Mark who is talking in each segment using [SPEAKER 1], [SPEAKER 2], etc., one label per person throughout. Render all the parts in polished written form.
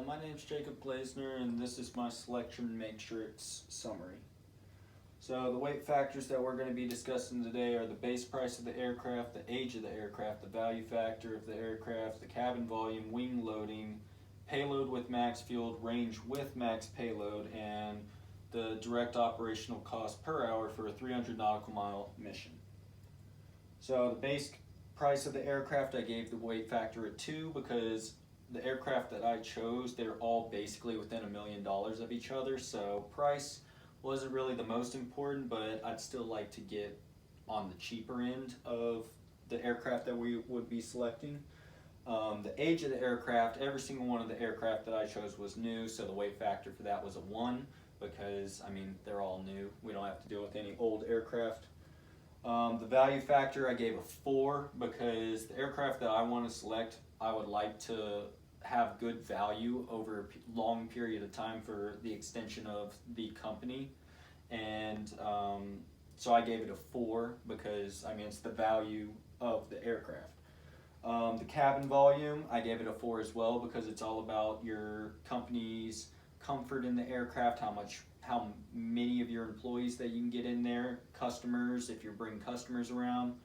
[SPEAKER 1] My name's Jacob Glazner, and this is my selection matrix summary. So the weight factors that we're going to be discussing today are the base price of the aircraft, the age of the aircraft, the value factor of the aircraft, the cabin volume, wing loading, payload with max fuel, range with max payload, and the direct operational cost per hour for a 300 nautical mile mission. So the base price of the aircraft, I gave the weight factor at 2 because the aircraft that I chose, they're all basically within $1 million of each other, so price wasn't really the most important, but I'd still like to get on the cheaper end of the aircraft that we would be selecting. The age of the aircraft, every single one of the aircraft that I chose was new, so the weight factor for that was a 1 because, I mean, they're all new. We don't have to deal with any old aircraft. The value factor, I gave a 4 because the aircraft that I want to select, I would like to have good value over a long period of time for the extension of the company, and so I gave it a 4 because, I mean, it's the value of the aircraft. The cabin volume, I gave it a 4 as well because it's all about your company's comfort in the aircraft, how many of your employees that you can get in there, customers, if you're bringing customers around,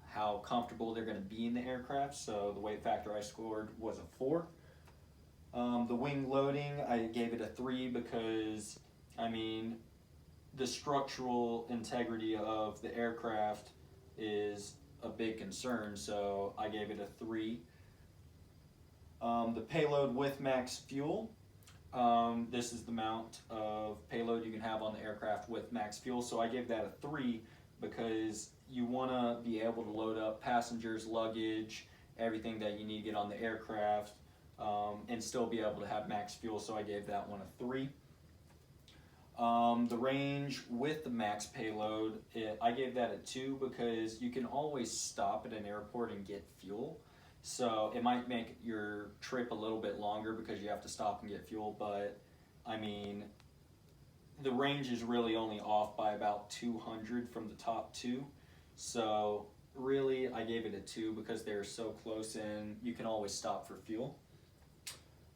[SPEAKER 1] how comfortable they're going to be in the aircraft. So the weight factor I scored was a 4. The wing loading, I gave it a 3 because, I mean, the structural integrity of the aircraft is a big concern, so I gave it a 3. The payload with max fuel, this is the amount of payload you can have on the aircraft with max fuel, so I gave that a 3 because you want to be able to load up passengers, luggage, everything that you need to get on the aircraft, and still be able to have max fuel, so I gave that one a 3. The range with the max payload, I gave that a 2 because you can always stop at an airport and get fuel. So it might make your trip a little bit longer because you have to stop and get fuel, but I mean, the range is really only off by about 200 from the top 2. So really, I gave it a 2 because they're so close and you can always stop for fuel.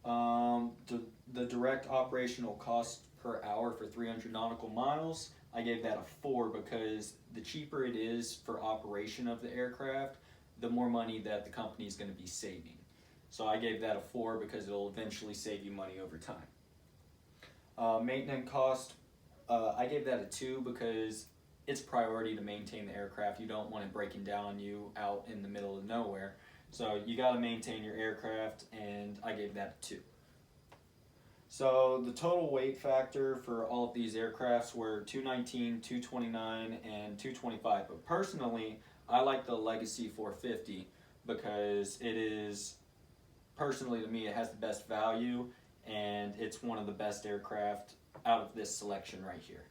[SPEAKER 1] The direct operational cost per hour for 300 nautical miles, I gave that a 4 because the cheaper it is for operation of the aircraft, the more money that the company is going to be saving. So I gave that a 4 because it'll eventually save you money over time. Maintenance cost, I gave that a 2 because it's priority to maintain the aircraft. You don't want it breaking down on you out in the middle of nowhere. So you got to maintain your aircraft, and I gave that a 2. So the total weight factor for all of these aircrafts were 219, 229, and 225. But personally, I like the Legacy 450 because it is, personally to me, it has the best value, and it's one of the best aircraft out of this selection right here.